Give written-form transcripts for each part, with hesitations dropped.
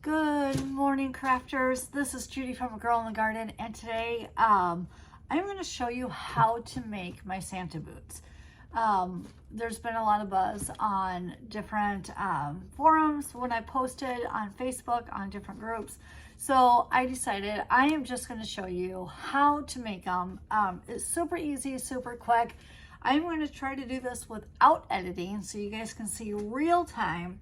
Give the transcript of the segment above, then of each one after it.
Good morning, crafters. This is Judy from A Girl in the Garden, and today I'm going to show you how to make my Santa boots. There's been a lot of buzz on different forums when I posted on Facebook, on different groups. So I decided I am just going to show you how to make them. It's super easy, super quick. I'm going to try to do this without editing so you guys can see real time.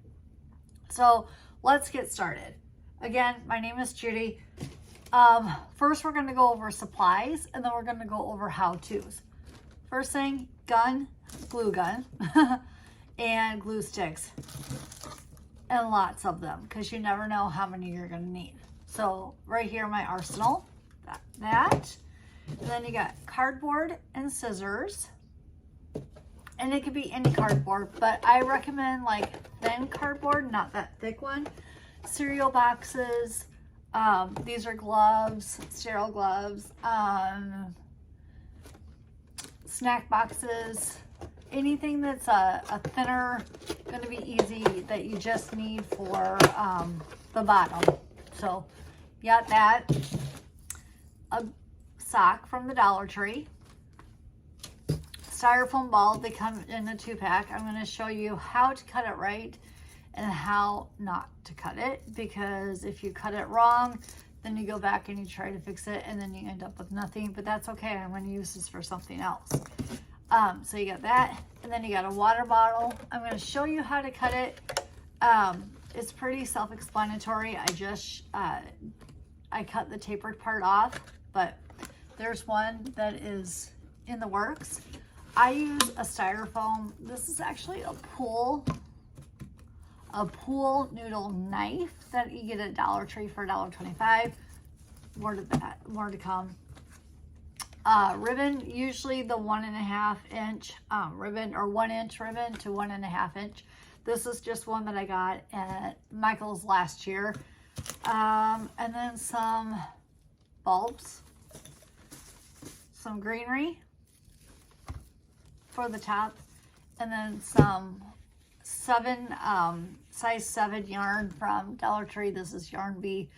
So let's get started. Again, my name is Judy. First, we're going to go over supplies, and then we're going to go over how-tos. First thing, glue gun, and glue sticks, and lots of them, because you never know how many you're going to need. So right here, my arsenal, that. And then you got cardboard and scissors. And it could be any cardboard, but I recommend like thin cardboard, not that thick one. Cereal boxes, these are gloves, sterile gloves, snack boxes, anything that's a thinner, gonna be easy, that you just need for the bottom. So you got that, a sock from the Dollar Tree, styrofoam ball. They come in a 2-pack. I'm going to show you how to cut it right and how not to cut it, because if you cut it wrong, then you go back and you try to fix it and then you end up with nothing, but that's okay. I'm going to use this for something else. So you got that, and then you got a water bottle. I'm going to show you how to cut it. It's pretty self-explanatory. I cut the tapered part off, but there's one that is in the works. I use a styrofoam. This is actually a pool noodle knife that you get at Dollar Tree for $1.25. More to come. Ribbon, usually the 1.5 inch ribbon, or 1 inch ribbon to 1.5 inch. This is just one that I got at Michael's last year. And then some bulbs, some greenery for the top, and then some size 7 yarn from Dollar Tree. This is Yarn Bee.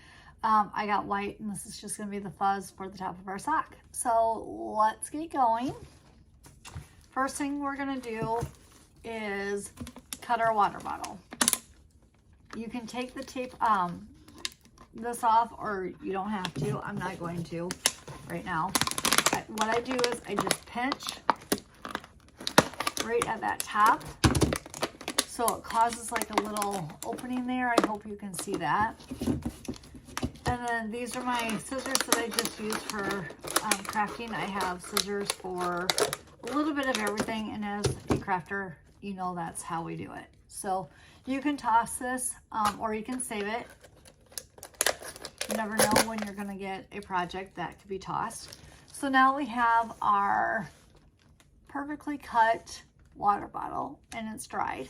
I got white, and this is just going to be the fuzz for the top of our sock. So let's get going. First thing we're going to do is cut our water bottle. You can take the tape this off, or you don't have to. I'm not going to right now. What I do is I just pinch right at that top, so it causes like a little opening there. I hope you can see that. And then these are my scissors that I just use for crafting. I have scissors for a little bit of everything, and as a crafter, you know that's how we do it. So you can toss this, or you can save it. You never know when you're going to get a project that could be tossed. So now we have our perfectly cut water bottle, and it's dried.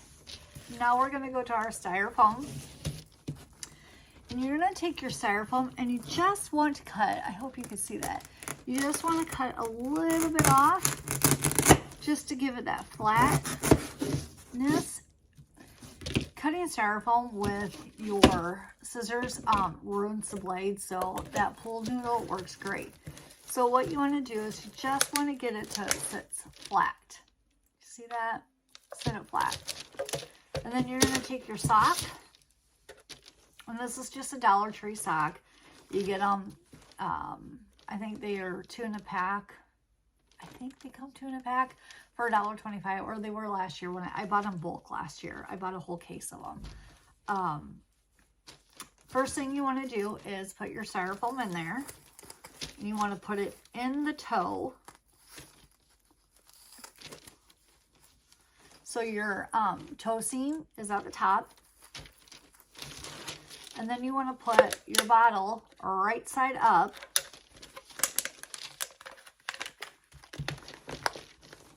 Now we're going to go to our styrofoam, and you're going to take your styrofoam, and you just want to cut, I hope you can see that, you just want to cut a little bit off just to give it that flatness. Cutting styrofoam with your scissors ruins the blade, so that pool noodle works great. So what you want to do is you just want to get it to sit flat. See that? Sit it flat. And then you're going to take your sock. And this is just a Dollar Tree sock. You get them, I think they are 2 in a pack. I think they come 2 in a pack for $1.25, or they were last year when I bought them bulk last year. I bought a whole case of them. First thing you want to do is put your styrofoam in there. And you want to put it in the toe. So your toe seam is at the top. And then you want to put your bottle right side up.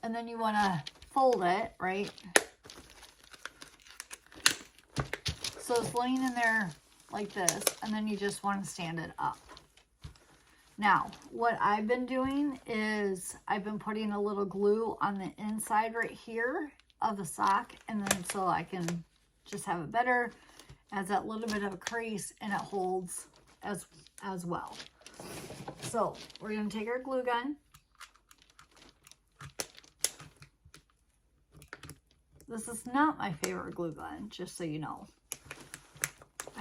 And then you want to fold it, right? So it's laying in there like this, and then you just want to stand it up. Now, what I've been doing is I've been putting a little glue on the inside right here of the sock, and then so I can just have it better Adds that little bit of a crease, and it holds as well. So we're going to take our glue gun. This is not my favorite glue gun, just so you know.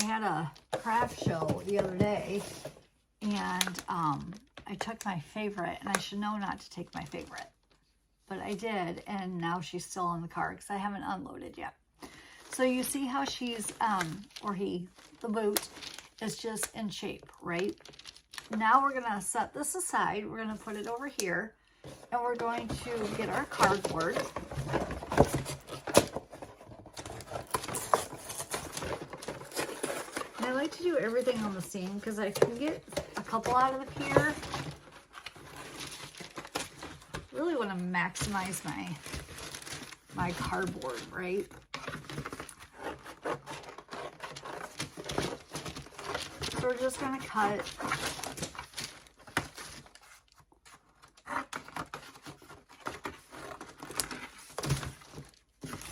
I had a craft show the other day, and I took my favorite, and I should know not to take my favorite. But I did, and now she's still in the car because I haven't unloaded yet. So you see how she's, or he, the boot, is just in shape, right? Now we're going to set this aside. We're going to put it over here, and we're going to get our cardboard. And I like to do everything on the seam because I can get a couple out of the pier. Really want to maximize my cardboard, right? So we're just going to cut.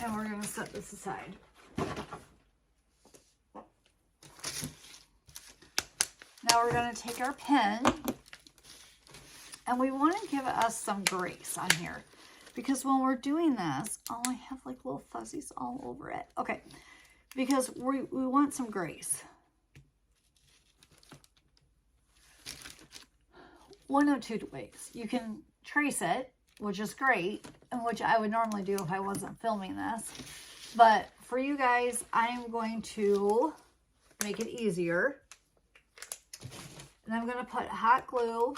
And we're going to set this aside. Now we're going to take our pen, and we want to give us some grace on here, because when we're doing this, oh, I have like little fuzzies all over it. Okay, because we want some grace. One of two ways. You can trace it, which is great, and which I would normally do if I wasn't filming this. But for you guys, I am going to make it easier. And I'm going to put hot glue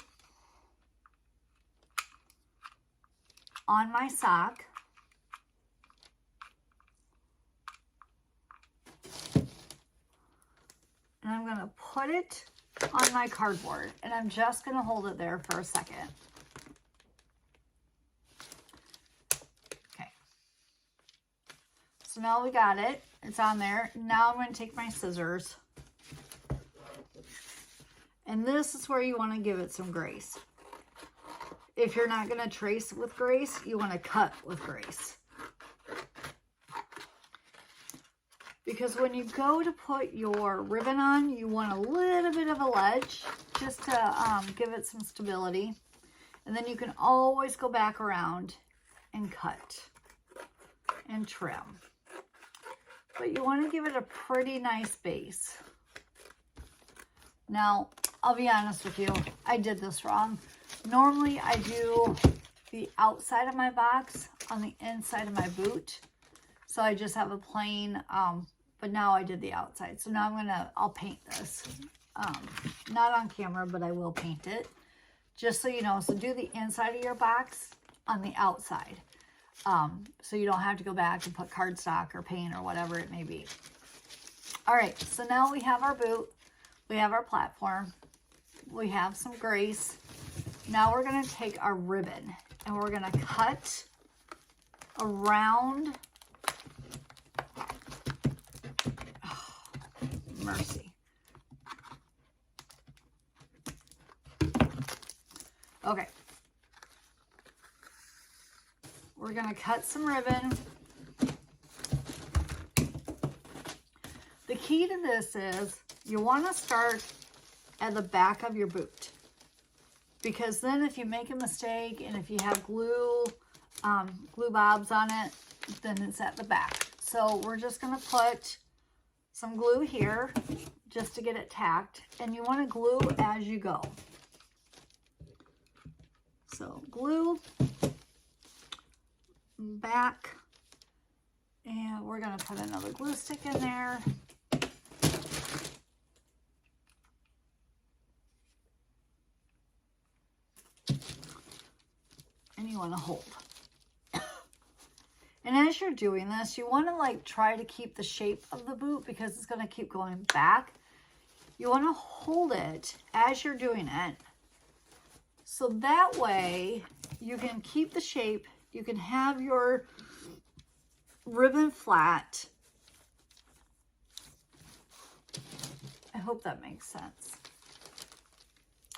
on my sock. And I'm going to put it on my cardboard. And I'm just going to hold it there for a second. Okay. So now we got it. It's on there. Now I'm going to take my scissors. And this is where you want to give it some grace. If you're not going to trace with grace, you want to cut with grace. Because when you go to put your ribbon on, you want a little bit of a ledge just to give it some stability. And then you can always go back around and cut and trim. But you want to give it a pretty nice base. Now, I'll be honest with you, I did this wrong. Normally, I do the outside of my box on the inside of my boot. So I just have a plain, but now I did the outside. So now I'll paint this. Not on camera, but I will paint it. Just so you know, so do the inside of your box on the outside. So you don't have to go back and put cardstock or paint or whatever it may be. All right, so now we have our boot. We have our platform. We have some grace. Now we're going to take our ribbon and we're going to cut around. Oh, mercy. Okay. We're going to cut some ribbon. The key to this is you want to start at the back of your boot, because then if you make a mistake and if you have glue bobs on it, then it's at the back. So we're just going to put some glue here just to get it tacked, and you want to glue as you go. So glue back, and we're going to put another glue stick in there. And you want to hold. And as you're doing this, you want to like try to keep the shape of the boot because it's going to keep going back. You want to hold it as you're doing it. So that way you can keep the shape. You can have your ribbon flat. I hope that makes sense.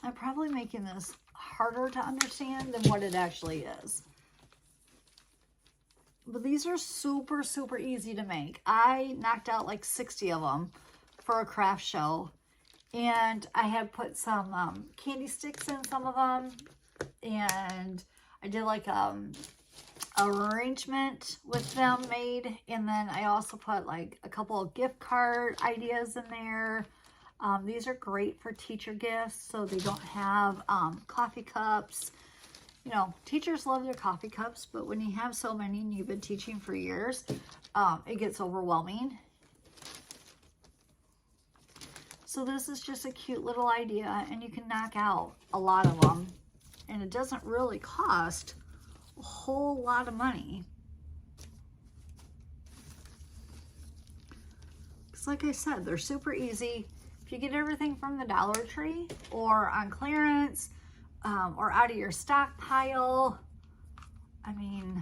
I'm probably making this harder to understand than what it actually is. But these are super, super easy to make. I knocked out like 60 of them for a craft show. And I had put some candy sticks in some of them. And I did like a arrangement with them made. And then I also put like a couple of gift card ideas in there. These are great for teacher gifts, so they don't have coffee cups. You know, teachers love their coffee cups, but when you have so many and you've been teaching for years, it gets overwhelming. So this is just a cute little idea, and you can knock out a lot of them, and it doesn't really cost a whole lot of money. Because like I said, they're super easy. If you get everything from the Dollar Tree or on clearance or out of your stockpile, I mean,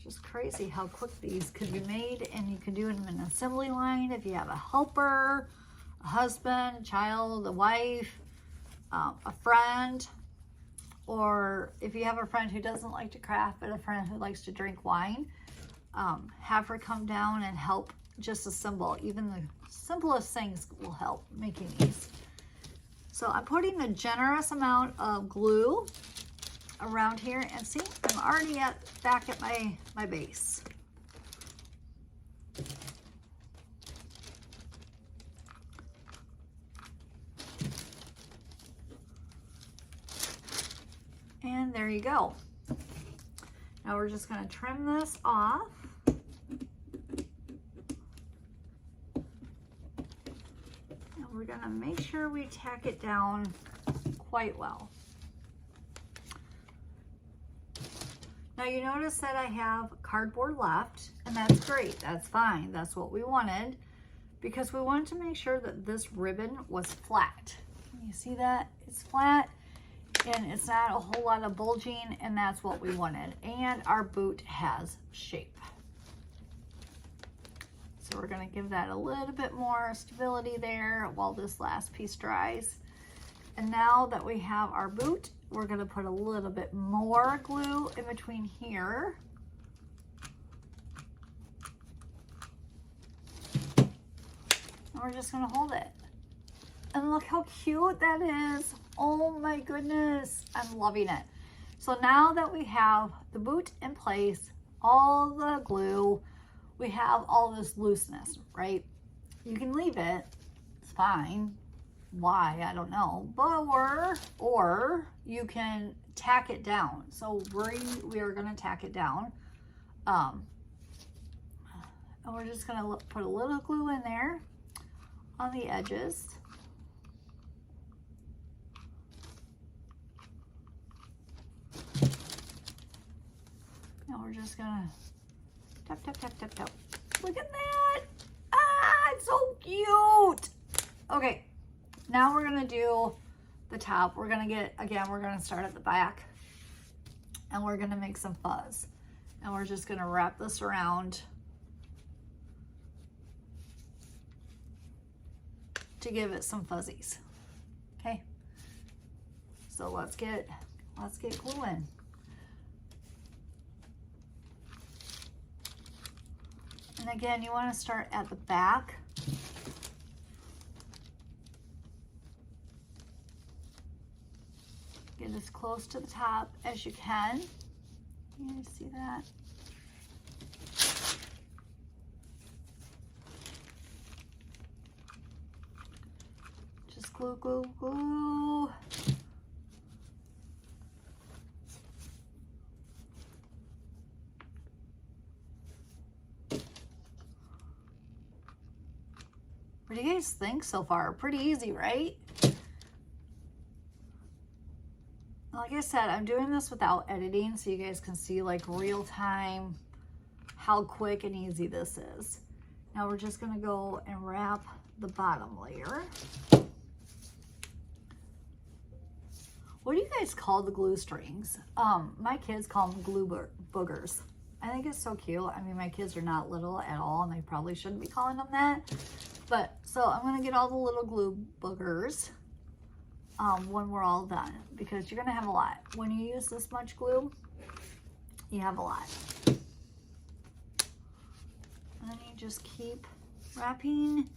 just crazy how quick these could be made, and you can do them in an assembly line if you have a helper, a husband, a child, a wife, a friend, or if you have a friend who doesn't like to craft but a friend who likes to drink wine, have her come down and help just assemble. Even the simplest things will help making these. So I'm putting a generous amount of glue around here, and see, I'm already back at my base. And there you go. Now we're just going to trim this off. And we're going to make sure we tack it down quite well. Now you notice that I have cardboard left, and that's great. That's fine. That's what we wanted, because we wanted to make sure that this ribbon was flat. You see that? It's flat, and it's not a whole lot of bulging, and that's what we wanted. And our boot has shape. So we're going to give that a little bit more stability there while this last piece dries. And now that we have our boot, we're going to put a little bit more glue in between here. And we're just going to hold it. And look how cute that is. Oh my goodness. I'm loving it. So now that we have the boot in place, all the glue, we have all this looseness, right? You can leave it. It's fine. Why, I don't know, but or you can tack it down. So we are going to tack it down, and we're just going to put a little glue in there on the edges. And we're just going to tap, tap, tap, tap, tap. Look at that. Ah, it's so cute. Okay. Now we're going to do the top. We're going to start at the back, and we're going to make some fuzz. And we're just going to wrap this around to give it some fuzzies. Okay. So let's get glue in. And again, you want to start at the back. Get as close to the top as you can. You see that? Just glue, glue, glue. What do you guys think so far? Pretty easy, right? Like I said, I'm doing this without editing, so you guys can see like real time how quick and easy this is. Now we're just going to go and wrap the bottom layer. What do you guys call the glue strings? My kids call them glue boogers. I think it's so cute. I mean, my kids are not little at all, and they probably shouldn't be calling them that. But so I'm going to get all the little glue boogers when we're all done, because you're going to have a lot. When you use this much glue, you have a lot. And then you just keep wrapping,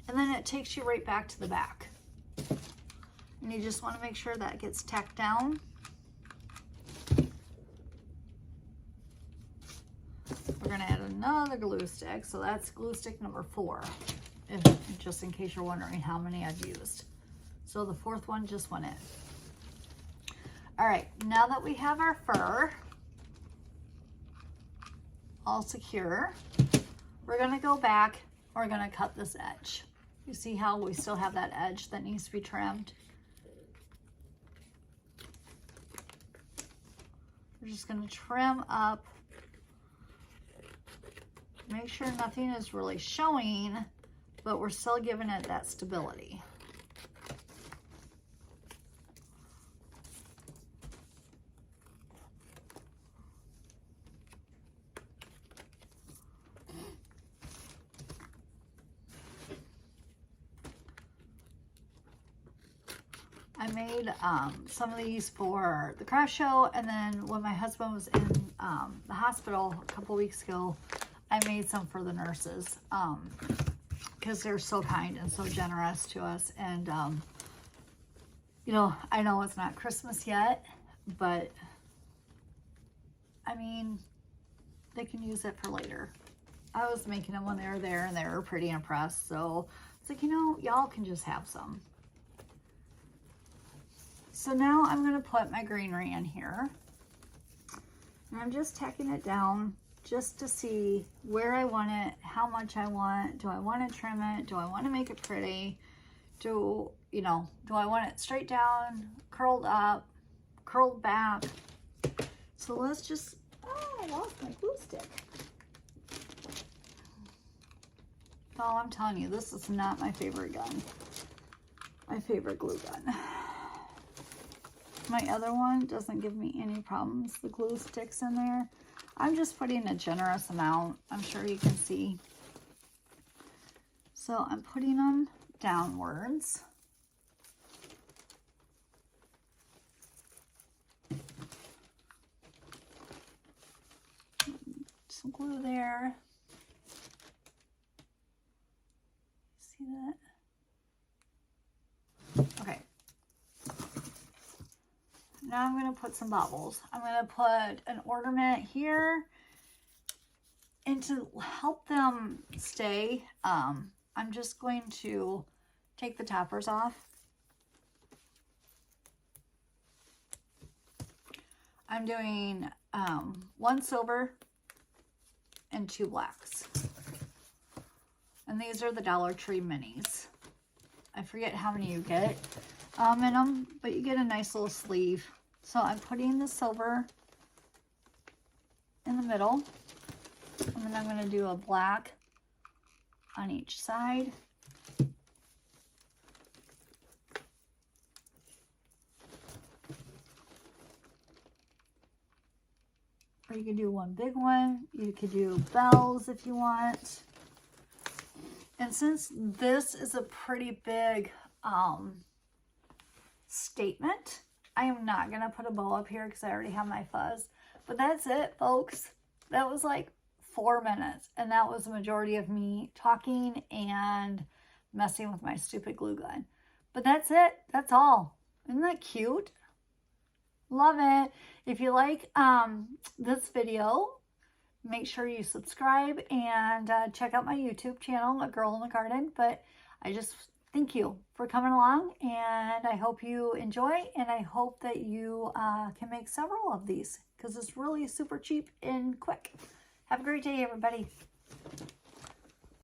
and then it takes you right back to the back. And you just want to make sure that gets tacked down. We're going to add another glue stick, so that's glue stick number 4, just in case you're wondering how many I've used. So the 4th one just went in. All right, now that we have our fur all secure, we're going to go back, we're going to cut this edge. You see how we still have that edge that needs to be trimmed? We're just going to trim up, make sure nothing is really showing, but we're still giving it that stability. I made some of these for the craft show, and then when my husband was in the hospital a couple weeks ago, I made some for the nurses because they're so kind and so generous to us. And you know, I know it's not Christmas yet, but I mean, they can use it for later. I was making them when they were there, and they were pretty impressed, so it's like, you know, y'all can just have some. So now I'm going to put my greenery in here, and I'm just tacking it down just to see where I want it, how much I want. Do I want to trim it? Do I want to make it pretty? Do I want it straight down, curled up, curled back? So let's just, oh, I lost my glue stick. Oh, I'm telling you, this is not my favorite gun. My favorite glue gun. My other one doesn't give me any problems. The glue sticks in there. I'm just putting a generous amount. I'm sure you can see. So I'm putting them downwards. Some glue there. See that? Okay. Now I'm going to put some bubbles. I'm going to put an ornament here, and to help them stay, I'm just going to take the toppers off. I'm doing 1 silver and 2 blacks. And these are the Dollar Tree minis. I forget how many you get in them, but you get a nice little sleeve. So I'm putting the silver in the middle, and then I'm going to do a black on each side. Or you could do one big one. You could do bells if you want. And since this is a pretty big statement, I am not going to put a bow up here because I already have my fuzz. But that's it, folks. That was like 4 minutes. And that was the majority of me talking and messing with my stupid glue gun. But that's it. That's all. Isn't that cute? Love it. If you like this video, make sure you subscribe and check out my YouTube channel, A Girl in the Garden. But I just thank you for coming along, and I hope you enjoy, and I hope that you can make several of these because it's really super cheap and quick. Have a great day, everybody.